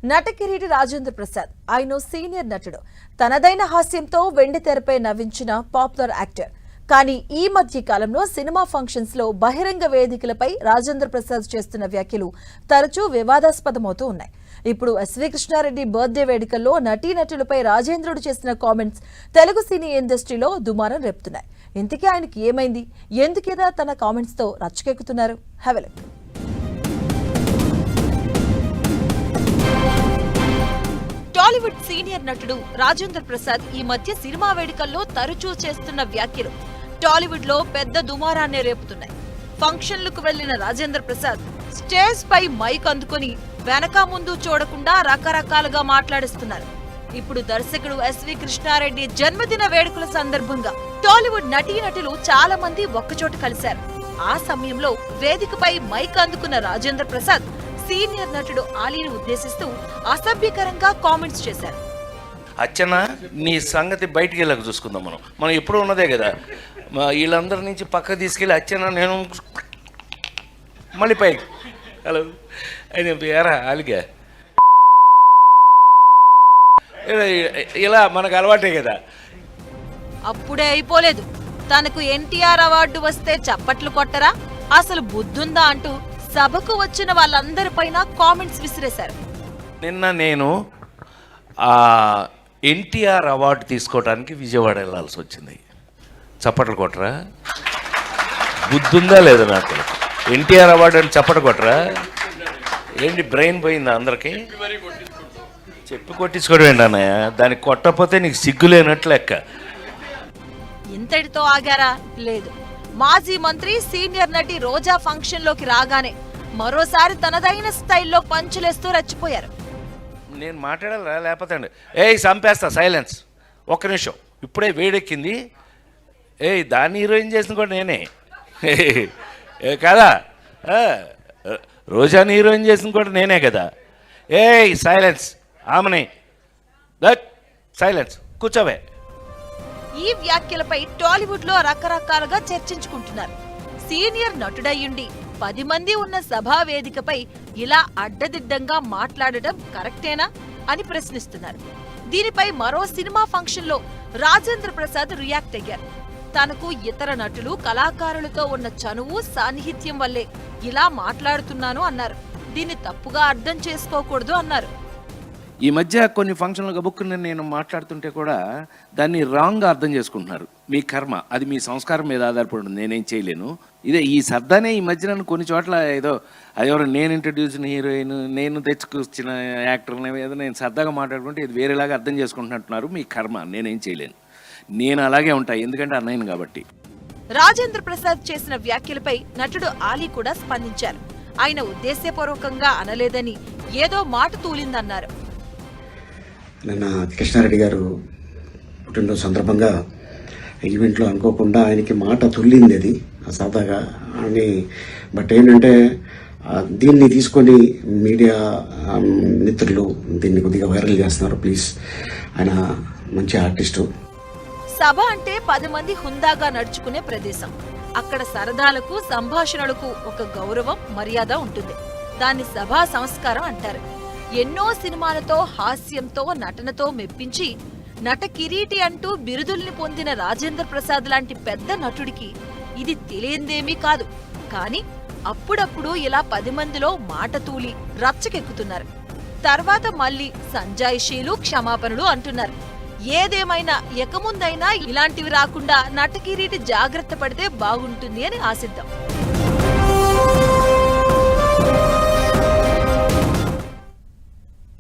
నటకిరీటి రాజేంద్ర ప్రసాద్ ఆయన సీనియర్ నటుడు. తనదైన హాస్యంతో వెండితెరపై నవ్వించిన పాపులర్ యాక్టర్. కానీ ఈ మధ్య కాలంలో సినిమా ఫంక్షన్స్ లో బహిరంగ వేదికలపై రాజేంద్ర ప్రసాద్ చేస్తున్న వ్యాఖ్యలు తరచూ వివాదాస్పదమవుతూ ఉన్నాయి. ఇప్పుడు ఎస్వి కృష్ణారెడ్డి బర్త్డే వేడుకల్లో నటీనటులపై రాజేంద్రుడు చేసిన కామెంట్స్ తెలుగు సినీ ఇండస్ట్రీలో దుమారం రేపుతున్నాయి. ఇంతకీ ఆయనకి ఏమైంది? ఎందుకేదా తన కామెంట్స్ తో రచ్చకెక్కుతున్నారు? Have a look. Tollywood senior నటుడు రాజేంద్ర ప్రసాద్ ఈ మధ్య సినిమా వేడుకల్లో తరచూ చేస్తున్న వ్యాఖ్యలు టాలీవుడ్ లో పెద్ద దుమారాన్నే రేపుతున్నాయి. ఫంక్షన్లకు వెళ్లిన రాజేంద్ర ప్రసాద్ స్టేజ్ పై మైక్ అందుకుని వెనక ముందు చూడకుండా రకరకాలుగా మాట్లాడిస్తున్నారు. ఇప్పుడు దర్శకుడు ఎస్వి కృష్ణారెడ్డి జన్మదిన వేడుకల సందర్భంగా టాలీవుడ్ నటీనటులు చాలా మంది ఒక్కచోట కలిశారు. ఆ సమయంలో వేదికపై మైక్ అందుకున్న రాజేంద్ర ప్రసాద్ సీనియర్ నటుడు ఆలీని ఉద్దేశిస్తూ అసభ్యకరంగా కామెంట్స్ చేశారు. అచ్చన్న, నీ సంగతి బయటికి వెళ్ళక చూసుకుందాం. మనం ఎప్పుడూ ఉన్నదే కదా. వీళ్ళందరి నుంచి పక్కకు తీసుకెళ్ళి అచ్చన్న నేను మళ్ళీ పైకి హలో అయినా ఎరా అలిగా ఇలా మనకు అలవాటే కదా. అప్పుడే అయిపోలేదు. తనకు ఎన్టీఆర్ అవార్డు వస్తే చప్పట్లు కొట్టరా, అసలు బుద్ధుందా అంటూ సభకు వచ్చిన వాళ్ళందరిపైన కామెంట్స్ విసిరేశారు. నిన్న నేను ఎన్టీఆర్ అవార్డు తీసుకోవడానికి విజయవాడ వెళ్ళాల్సి వచ్చింది. చప్పట్లు కొట్టరా? బుద్ధుందా లేదా నాకు? ఎన్టీఆర్ అవార్డు అని చప్పట్లు కొట్టరా? ఏంటి బ్రెయిన్ పోయిందా అందరికి? చెప్పి కొట్టించుకోవడం ఏంటి అన్నయ్య? దానికి కొట్టకపోతే నీకు సిగ్గులేనట్లు లెక్క. ఇంతటితో ఆగారా? లేదు. మాజీ మంత్రి సీనియర్ నటి రోజా ఫంక్షన్ లోకి రాగానే మరోసారి తనదైన స్టైల్లో పంచులేస్తూ రెచ్చిపోయారు. నేను మాట్లాడాలా లేకపోతే చంపేస్తా. సైలెన్స్. ఒక్క నిమిషం. ఇప్పుడే వేడెక్కింది. దాన్ని హీరోయిన్ చేసిన కూడా నేనే కదా. రోజాని హీరోయిన్ చేసిన కూడా నేనే కదా. సైలెన్స్. ఆమెనే సైలెన్స్. కూర్చోవే. ఈ వ్యాఖ్యలపై టాలీవుడ్ లో రకరకాలుగా చర్చించుకుంటున్నారు. సీనియర్ నటుడయ్యుండి 10 మంది ఉన్న సభా వేదికపై ఇలా అడ్డదిడ్డంగా మాట్లాడటం కరెక్టేనా అని ప్రశ్నిస్తున్నారు. దీనిపై మరో సినిమా ఫంక్షన్ లో రాజేంద్ర ప్రసాద్ రియాక్ట్ అయ్యారు. తనకు ఇతర నటులు కళాకారులతో ఉన్న చనువు సాన్నిహిత్యం వల్లే ఇలా మాట్లాడుతున్నాను అన్నారు. దీన్ని తప్పుగా అర్థం చేసుకోకూడదు అన్నారు. ఈ మధ్య కొన్ని ఫంక్షన్లు గబుక్కుని నేను మాట్లాడుతుంటే కూడా దాన్ని రాంగ్గా అర్థం చేసుకుంటున్నారు. మీ కర్మ, అది మీ సంస్కారం మీద ఆధారపడి ఉంది. నేనేం చేయలేను. ఈ సర్దానే ఈ మధ్య నన్ను కొన్ని చోట్ల అదెవరో నేను ఇంట్రడ్యూస్ హీరోయిన్, నేను తెచ్చుకొచ్చిన యాక్టర్ని ఏదో నేను సరదాగా మాట్లాడుకుంటే ఇది వేరేలాగా అర్థం చేసుకుంటున్నట్టున్నారు. మీ కర్మ, నేనేం చేయలేను. నేను అలాగే ఉంటాను, ఎందుకంటే అన్నయ్యను కాబట్టి. రాజేంద్ర ప్రసాద్ చేసిన వ్యాఖ్యలపై నటుడు ఆలీ కూడా స్పందించారు. ఆయన ఉద్దేశపూర్వకంగా అనలేదని ఏదో మాట తూలిందన్నారు. నిన్న కృష్ణారెడ్డి గారు పుట్టినరోజు సందర్భంగా ఈవెంట్లో అనుకోకుండా ఆయనకి మాట తుల్లింది. అది సరదాగా అని. బట్ ఏంటంటే దీన్ని తీసుకొని మీడియా మిత్రులు దీన్ని కొద్దిగా వైరల్ చేస్తున్నారు. ప్లీజ్, ఆయన మంచి ఆర్టిస్టు. సభ అంటే 10 మంది హుందాగా నడుచుకునే ప్రదేశం. అక్కడ సరదాలకు, సంభాషణలకు ఒక గౌరవం, మర్యాద ఉంటుంది. దాన్ని సభా సంస్కారం అంటారు. ఎన్నో సినిమాలతో, హాస్యంతో, నటనతో మెప్పించి నట కిరీటి అంటూ బిరుదుల్ని పొందిన రాజేంద్ర ప్రసాద్ లాంటి పెద్ద నటుడికి ఇది తెలియందేమీ కాదు. కానీ అప్పుడప్పుడు ఇలా 10 మందిలో మాట తూలి రచ్చకెక్కుతున్నారు. తర్వాత మళ్ళీ సంజాయిషీలు, క్షమాపణలు అంటున్నారు. ఏదేమైనా ఎకముందైనా ఇలాంటివి రాకుండా నట కిరీటి జాగ్రత్త పడితే బాగుంటుంది అని ఆశిద్దాం.